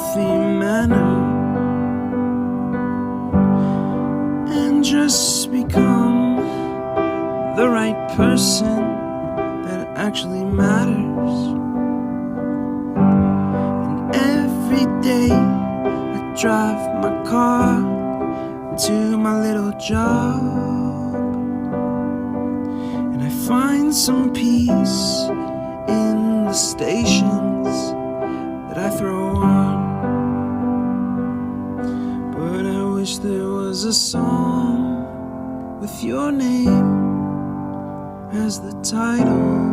healthy manner and just become the right person that actually matters. And every day I drive my car to my little job, and I find some peace in the stations that I throw on. But I wish there was a song with your name as the title.